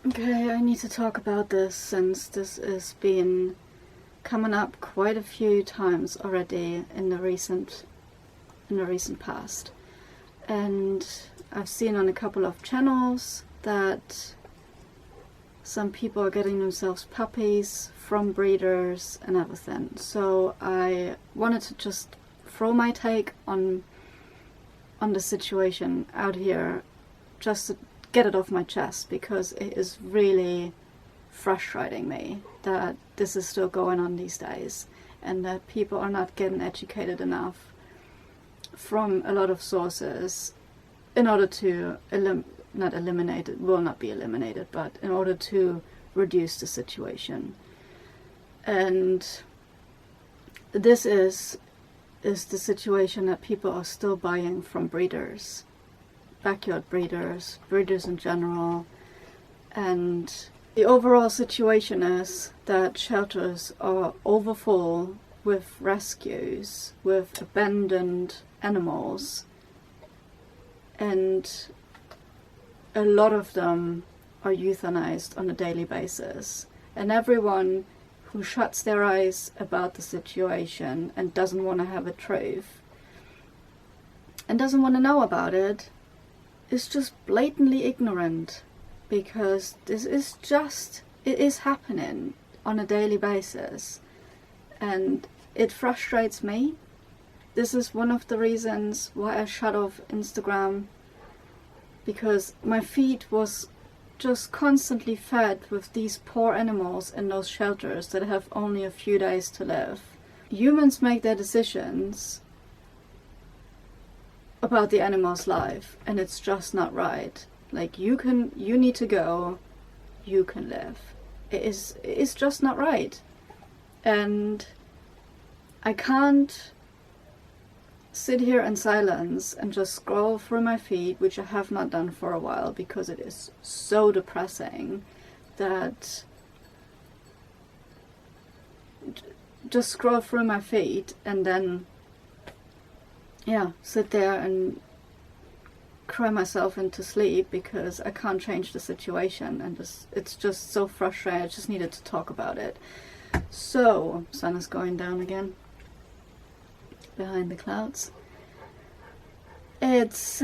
Okay, I need to talk about this since this has been coming up quite a few times already in the recent past. And I've seen on a couple of channels that some people are getting themselves puppies from breeders and everything. So I wanted to just throw my take on the situation out here, just to get it off my chest, because it is really frustrating me that this is still going on these days and that people are not getting educated enough from a lot of sources in order to not eliminate it, will not be eliminated, but in order to reduce the situation. And this is the situation that people are still buying from breeders, backyard breeders in general. And the overall situation is that shelters are overfull with rescues, with abandoned animals, and a lot of them are euthanized on a daily basis. And everyone who shuts their eyes about the situation and doesn't want to have a truth and doesn't want to know about it is just blatantly ignorant, because it is happening on a daily basis, and it frustrates me. This is one of the reasons why I shut off Instagram, because my feed was just constantly fed with these poor animals in those shelters that have only a few days to live. Humans make their decisions about the animal's life, and it's just not right. Like, you need to go, you can live. It's just not right. And I can't sit here in silence and just scroll through my feed, which I have not done for a while because it is so depressing, that just scroll through my feed and then sit there and cry myself into sleep because I can't change the situation, and it's just so frustrating. I just needed to talk about it. So, sun is going down again behind the clouds. It's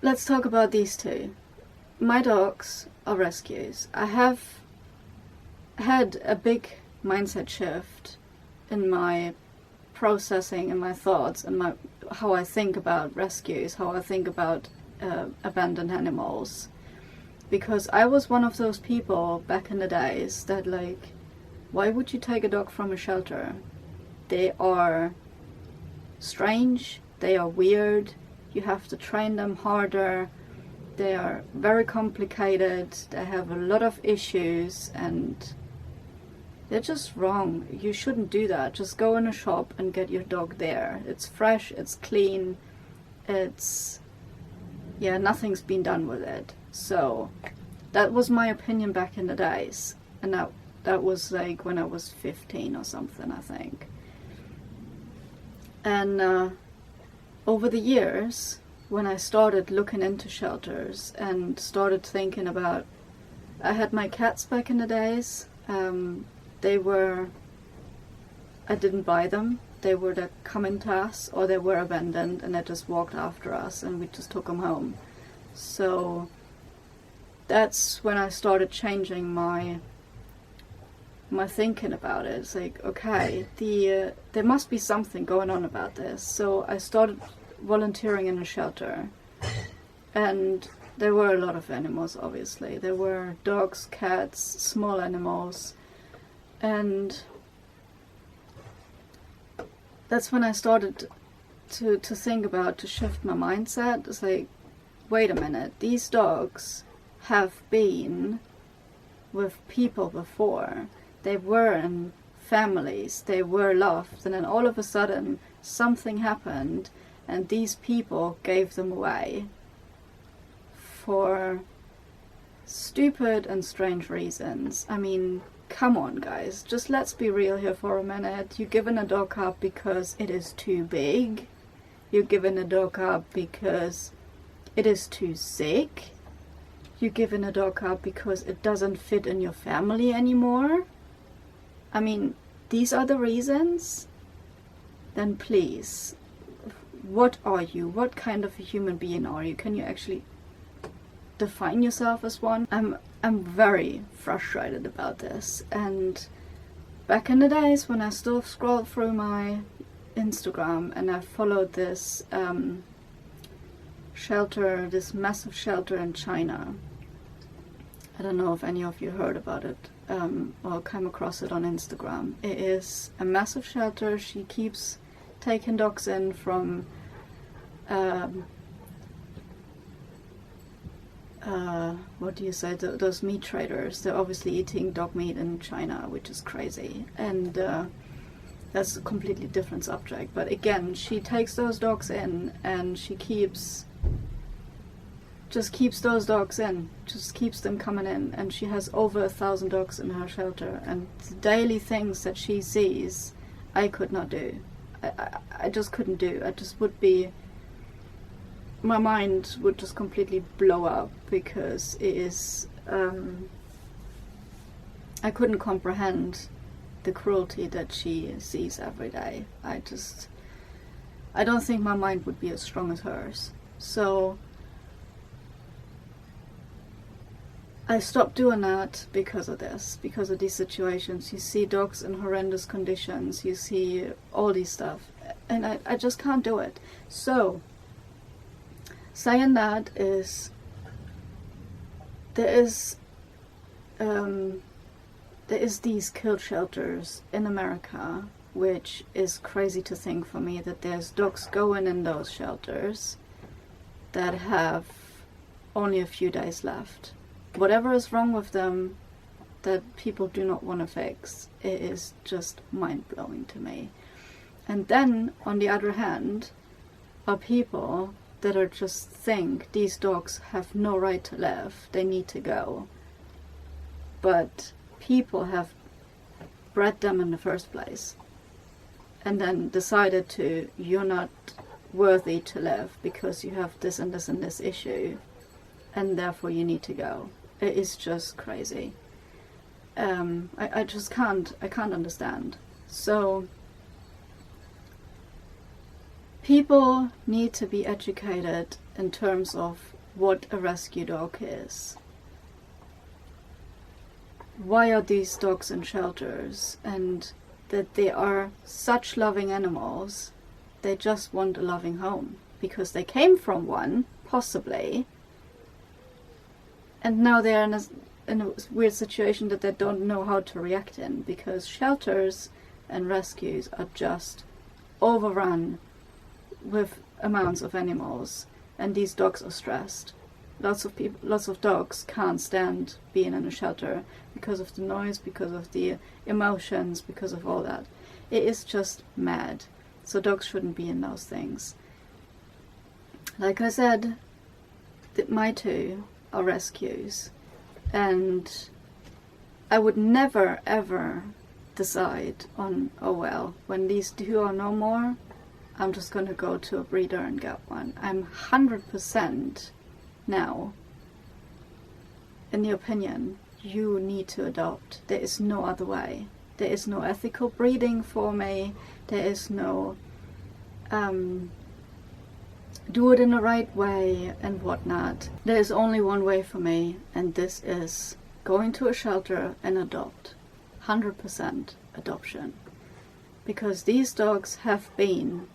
let's talk about these two. My dogs are rescues. I have had a big mindset shift in my processing and my thoughts and how I think about rescues, how I think about abandoned animals, because I was one of those people back in the days that, like, why would you take a dog from a shelter? They are strange, they are weird, you have to train them harder, they are very complicated, they have a lot of issues, and they're just wrong. You shouldn't do that. Just go in a shop and get your dog there. It's fresh, it's clean, nothing's been done with it. So that was my opinion back in the days, and that was like when I was 15 or something, I think. And over the years, when I started looking into shelters and started thinking about, I had my cats back in the days. I didn't buy them. They were the coming to us, or they were abandoned and they just walked after us and we just took them home. So that's when I started changing my thinking about it. It's like, okay, there must be something going on about this. So I started volunteering in a shelter, and there were a lot of animals, obviously. There were dogs, cats, small animals, and that's when I started to think about, to shift my mindset. It's like, wait a minute, these dogs have been with people before. They were in families, they were loved, and then all of a sudden something happened and these people gave them away for stupid and strange reasons. I mean, come on guys, just let's be real here for a minute. You're giving a dog up because it is too big. You're giving a dog up because it is too sick. you're giving a dog up because it doesn't fit in your family anymore, I mean, these are the reasons, then please, what are you? What kind of a human being are you? Can you actually define yourself as one? I'm very frustrated about this. And back in the days when I still scrolled through my Instagram and I followed this shelter, this massive shelter in China. I don't know if any of you heard about it or came across it on Instagram. It is a massive shelter. She keeps taking dogs in from what do you say, those meat traders. They're obviously eating dog meat in China, which is crazy, and that's a completely different subject. But again, she takes those dogs in and she just keeps those dogs in, just keeps them coming in, and she has over 1,000 dogs in her shelter, and the daily things that she sees I could not do. I just couldn't do. I just would be, my mind would just completely blow up, because it is I couldn't comprehend the cruelty that she sees every day. I don't think my mind would be as strong as hers. So I stopped doing that because of this, because of these situations. You see dogs in horrendous conditions, you see all these stuff, and I just can't do it. So, saying that is, there is these kill shelters in America, which is crazy to think for me, that there's dogs going in those shelters that have only a few days left. Whatever is wrong with them that people do not want to fix, it is just mind-blowing to me. And then, on the other hand, are people that are just think these dogs have no right to live, they need to go. But people have bred them in the first place and then decided to, you're not worthy to live because you have this and this and this issue, and therefore you need to go. It is just crazy. I just can't understand. So people need to be educated in terms of what a rescue dog is. Why are these dogs in shelters, and that they are such loving animals. They just want a loving home because they came from one, possibly, and now they're in a weird situation that they don't know how to react in, because shelters and rescues are just overrun with amounts of animals, and these dogs are stressed. Lots of dogs can't stand being in a shelter because of the noise, because of the emotions, because of all that. It is just mad. So dogs shouldn't be in those things. Like I said, my two are rescues, and I would never ever decide on, oh well, when these two are no more, I'm just going to go to a breeder and get one. I'm 100% now in the opinion, you need to adopt. There is no other way. There is no ethical breeding for me. There is no do it in the right way and whatnot. There is only one way for me, and this is going to a shelter and adopt. 100% adoption. Because these dogs have been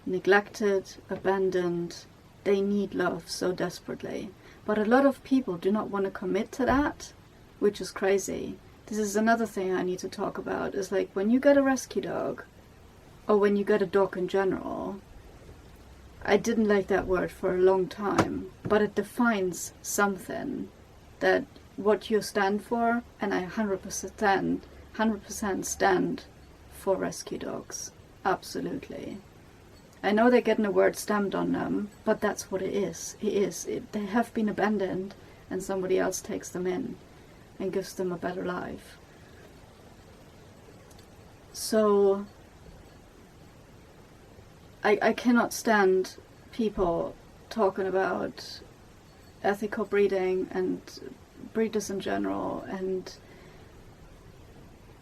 neglected, abandoned. They need love so desperately. But a lot of people do not want to commit to that, which is crazy. This is another thing I need to talk about, is like when you get a rescue dog, or when you get a dog in general, I didn't like that word for a long time, but it defines something, that what you stand for, and I 100% stand for rescue dogs. Absolutely. I know they're getting a word stamped on them, but that's what it is. They have been abandoned, and somebody else takes them in and gives them a better life. So I cannot stand people talking about ethical breeding and breeders in general and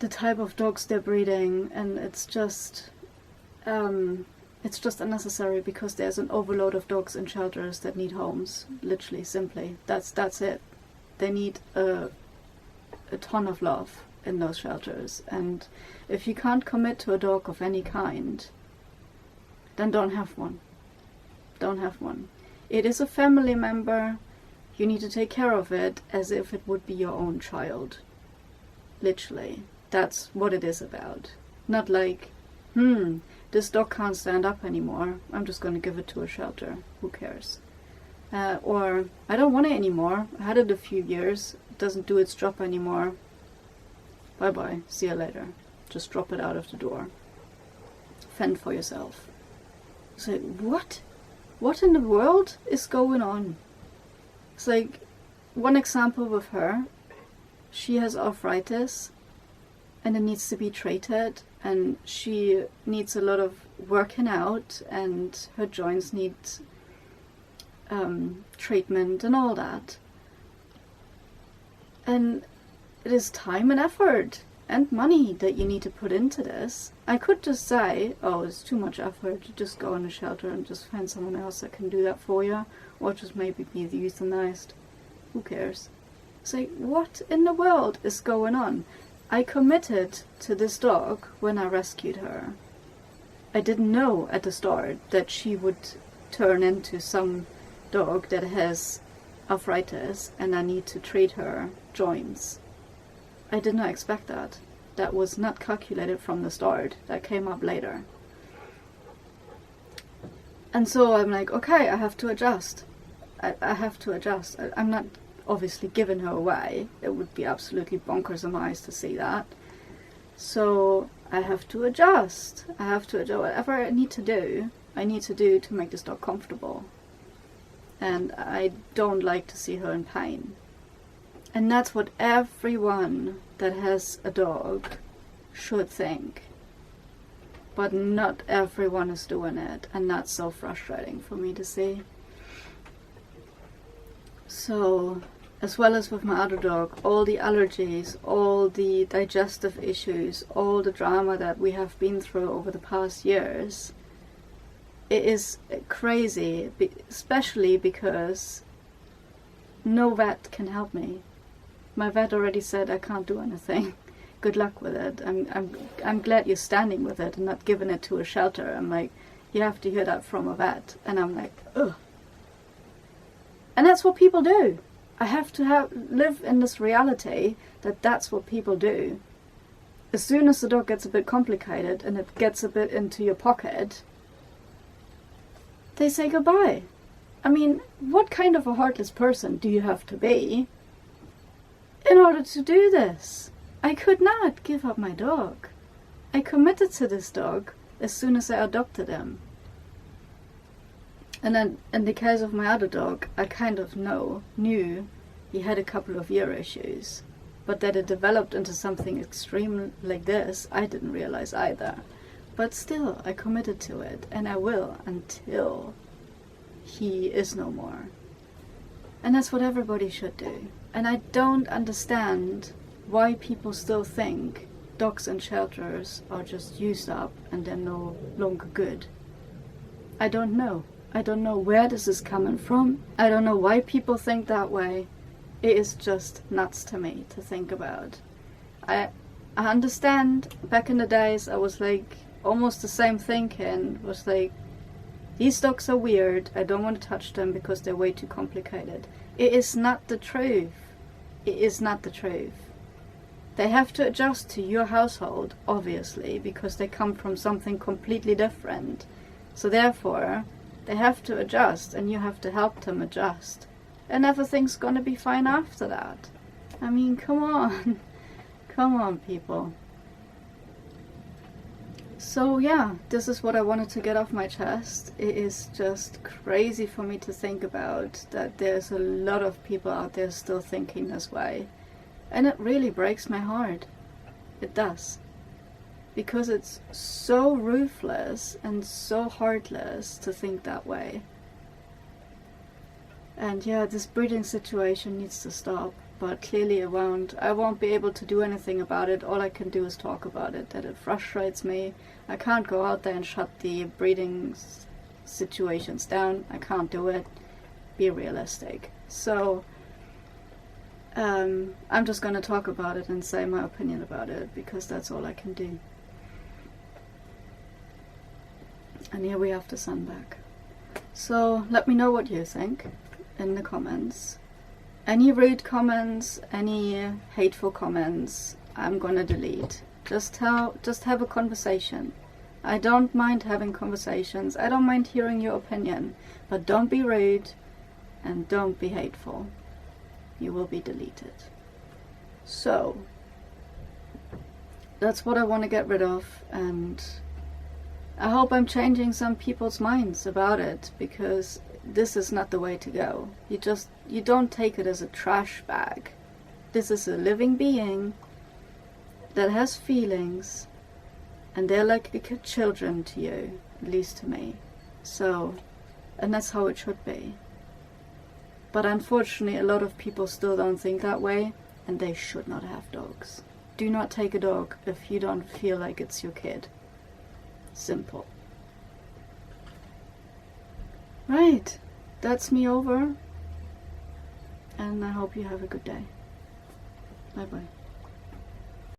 the type of dogs they're breeding, and it's just unnecessary because there's an overload of dogs in shelters that need homes. Literally, simply, that's it. They need a ton of love in those shelters, and if you can't commit to a dog of any kind, then don't have one. Don't have one. It is a family member. You need to take care of it as if it would be your own child. Literally. That's what it is about. Not like, this dog can't stand up anymore, I'm just going to give it to a shelter. Who cares? Or, I don't want it anymore. I had it a few years. It doesn't do its job anymore. Bye-bye. See you later. Just drop it out of the door. Fend for yourself. It's like, what? What in the world is going on? It's like, one example with her, she has arthritis and it needs to be treated, and she needs a lot of working out, and her joints need treatment and all that. And it is time and effort and money that you need to put into this. I could just say, oh, it's too much effort, to just go in a shelter and just find someone else that can do that for you, or just maybe be euthanized. Who cares? It's like, what in the world is going on? I committed to this dog when I rescued her. I didn't know at the start that she would turn into some dog that has arthritis and I need to treat her joints. I did not expect that. That was not calculated from the start. That came up later. And so I'm like, okay, I have to adjust. I have to adjust. I'm not obviously giving her away. It would be absolutely bonkers on my eyes to see that. So I have to adjust. I have to adjust. Whatever I need to do to make this dog comfortable. And I don't like to see her in pain. And that's what everyone that has a dog should think. But not everyone is doing it, and that's so frustrating for me to see. So, as well as with my other dog, all the allergies, all the digestive issues, all the drama that we have been through over the past years, it is crazy, especially because no vet can help me. My vet already said I can't do anything. Good luck with it. I'm glad you're standing with it and not giving it to a shelter. I'm like, you have to hear that from a vet. And I'm like, ugh. And that's what people do. I have to live in this reality that that's what people do. As soon as the dog gets a bit complicated and it gets a bit into your pocket, they say goodbye. I mean, what kind of a heartless person do you have to be in order to do this? I could not give up my dog. I committed to this dog as soon as I adopted him. And then, in the case of my other dog, I kind of knew he had a couple of ear issues. But that it developed into something extreme like this, I didn't realize either. But still, I committed to it, and I will until he is no more. And that's what everybody should do. And I don't understand why people still think dogs in shelters are just used up and they're no longer good. I don't know. I don't know where this is coming from. I don't know why people think that way. It is just nuts to me to think about. I understand back in the days I was like almost the same thinking. Was like, these dogs are weird. I don't want to touch them because they're way too complicated. It is not the truth. It is not the truth. They have to adjust to your household, obviously, because they come from something completely different. So therefore, they have to adjust, and you have to help them adjust. And everything's gonna be fine after that. I mean, come on. Come on, people. So yeah, this is what I wanted to get off my chest. It is just crazy for me to think about that there's a lot of people out there still thinking this way. And it really breaks my heart. It does. Because it's so ruthless and so heartless to think that way. And yeah, this breeding situation needs to stop, but clearly I won't be able to do anything about it. All I can do is talk about it, that it frustrates me. I can't go out there and shut the breeding situations down. I can't do it. Be realistic. So I'm just going to talk about it and say my opinion about it, because that's all I can do. And here we have the sun back. So let me know what you think in the comments. Any rude comments, any hateful comments, I'm gonna delete. Just have a conversation. I don't mind having conversations. I don't mind hearing your opinion, but don't be rude and don't be hateful. You will be deleted. So that's what I want to get rid of, and I hope I'm changing some people's minds about it, because this is not the way to go. You don't take it as a trash bag. This is a living being that has feelings, and they're like children to you, at least to me. So, and that's how it should be. But unfortunately, a lot of people still don't think that way, and they should not have dogs. Do not take a dog if you don't feel like it's your kid. Simple. Right, that's me over, and I hope you have a good day. Bye bye.